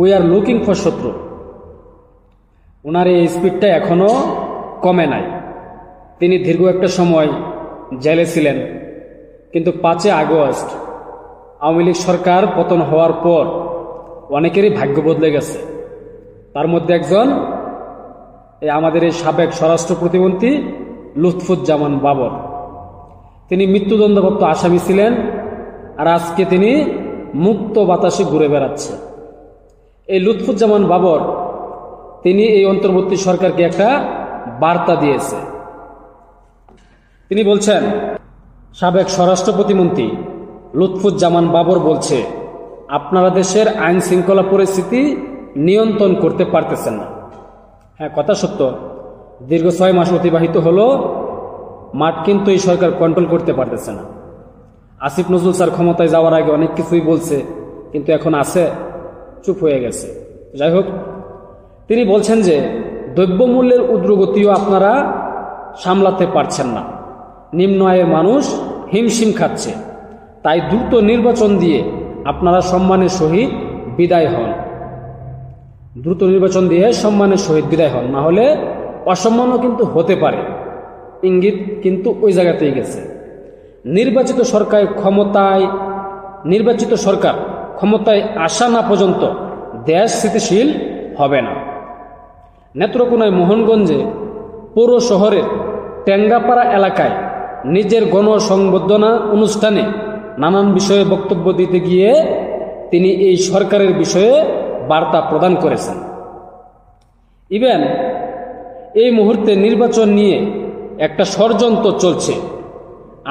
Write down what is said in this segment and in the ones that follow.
We are looking for শত্রু। ওনার এই স্পিডটা এখনো কমে নাই। তিনি দীর্ঘ একটা সময় জেলে ছিলেন, কিন্তু 5 আগস্ট আওয়ামী লীগ সরকার পতন হওয়ার পর অনেকেরই ভাগ্য বদলে গেছে। তার মধ্যে একজন আমাদের এই সাবেক স্বরাষ্ট্র প্রতিমন্ত্রী লুৎফুজ্জামান বাবর। তিনি মৃত্যুদণ্ডপ্রাপ্ত আসামি ছিলেন, আর আজকে তিনি মুক্ত বাতাসে ঘুরে বেড়াচ্ছে। এই লুৎফুজ্জামান বাবর তিনি এই অন্তর্বর্তী সরকারকে একটা বার্তা দিয়েছে। তিনি বলছেন, সাবেক স্বরাষ্ট্র প্রতিমন্ত্রী লুৎফুজ্জামান বাবর বলছে, আপনারা দেশের আইন শৃঙ্খলা পরিস্থিতি নিয়ন্ত্রণ করতে পারতেছেন না। হ্যাঁ, কথা সত্য। দীর্ঘ 6 মাস অতিবাহিত হলো, মাঠ কিন্তু এই সরকার কন্ট্রোল করতে পারতেছে না। আসিফ নজরুল স্যার ক্ষমতায় যাওয়ার আগে অনেক কিছুই বলছে, কিন্তু এখন আছে, চুপ হয়ে গেছে। যাই হোক, তিনি বলছেন যে দ্রব্যমূল্যের ঊর্ধ্বগতিও আপনারা সামলাতে পারছেন না, নিম্ন আয়ের মানুষ হিমশিম খাচ্ছে, তাই দ্রুত নির্বাচন দিয়ে আপনারা সম্মানের সহিত বিদায় হন। দ্রুত নির্বাচন দিয়ে সম্মানের সহিত বিদায় হন, না হলে অসম্মানও কিন্তু হতে পারে। ইঙ্গিত কিন্তু ওই জায়গাতেই গেছে। নির্বাচিত সরকার ক্ষমতায় আসা না পর্যন্ত দেশ স্থিতিশীল হবে না। নেত্রকোনায় মোহনগঞ্জে পৌর শহরের টেঙ্গাপাড়া এলাকায় নিজের গণসংবর্ধনা অনুষ্ঠানে নানান বিষয়ে বক্তব্য দিতে গিয়ে তিনি এই সরকারের বিষয়ে বার্তা প্রদান করেছেন। ইভেন এই মুহূর্তে নির্বাচন নিয়ে একটা ষড়যন্ত্র চলছে।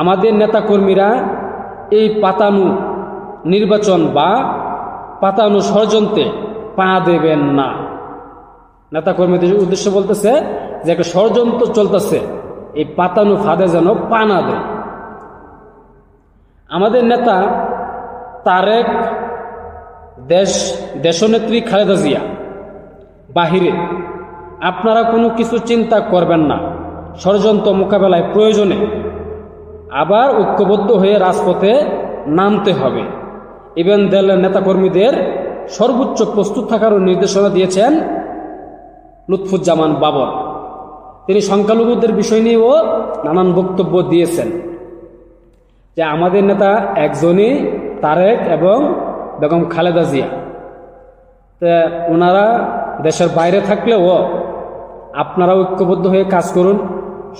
আমাদের নেতাকর্মীরা এই পাতানো নির্বাচন বা পাতানো ষড়যন্ত্রে পা দেবেন না। নেতাকর্মীদের উদ্দেশ্যে বলতেছে যে একটা ষড়যন্ত্র চলতেছে, এই পাতানো ফাঁদে যেন পা না দেয়। আমাদের নেতা তারেক, দেশনেত্রী খালেদা জিয়া বাহিরে, আপনারা কোনো কিছু চিন্তা করবেন না। ষড়যন্ত্র মোকাবেলায় প্রয়োজনে আবার ঐক্যবদ্ধ হয়ে রাজপথে নামতে হবে। ইভেন দলের নেতাকর্মীদের সর্বোচ্চ প্রস্তুত থাকারও নির্দেশনা দিয়েছেন লুৎফুজ্জামান বাবর। তিনি সংখ্যালঘুদের বিষয় নিয়েও নানান বক্তব্য দিয়েছেন যে আমাদের নেতা একজনই, তারেক এবং বেগম খালেদা জিয়া। ওনারা দেশের বাইরে থাকলেও আপনারা ঐক্যবদ্ধ হয়ে কাজ করুন,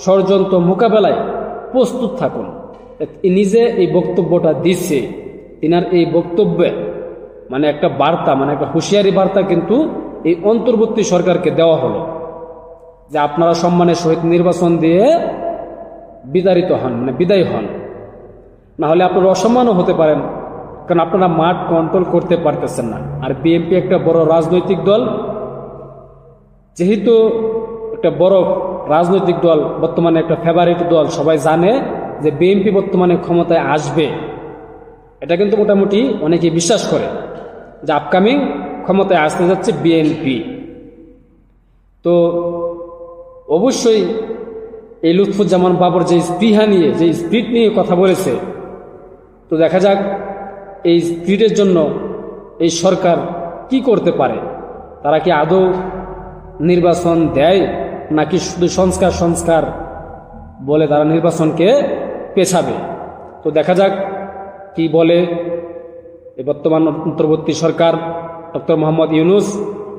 ষড়যন্ত্র মোকাবেলায় প্রস্তুত থাকুন। নিজে এই বক্তব্যটা দিচ্ছে। তিনার এই বক্তব্যে মানে একটা বার্তা, মানে একটা হুঁশিয়ারি বার্তা কিন্তু এই অন্তর্বর্তী সরকারকে দেওয়া হলো যে আপনারা সম্মানের সহিত নির্বাচন দিয়ে বিতাড়িত হন, মানে বিদায় হন, না হলে আপনারা অসম্মানও হতে পারেন, কারণ আপনারা মাঠ কন্ট্রোল করতে পারতেছেন না। আর বিএনপি একটা বড় রাজনৈতিক দল, যেহেতু একটা বড় রাজনৈতিক দল, বর্তমানে একটা ফেভারিট দল, সবাই জানে যে বিএনপি বর্তমানে ক্ষমতায় আসবে। এটা কিন্তু মোটামুটি অনেকে বিশ্বাস করে যে আপকামিং ক্ষমতায় আসতে যাচ্ছে বিএনপি। তো অবশ্যই এই লুৎফুজ্জামান বাবর যে স্পৃহা নিয়ে, যে স্পিড নিয়ে কথা বলেছে, তো দেখা যাক এই স্পিডের জন্য এই সরকার কি করতে পারে। তারা কি আদৌ নির্বাচন দেয়, নাকি শুধু সংস্কার বলে তারা নির্বাচনকে পেছাবে। তো দেখা যাক কি বলে এই বর্তমান অন্তর্বর্তী সরকার, ডক্টর মোহাম্মদ ইউনূস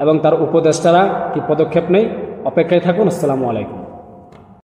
এবং তার উপদেষ্টারা কি পদক্ষেপ নেয়। অপেক্ষায় থাকুন। আসসালামু আলাইকুম।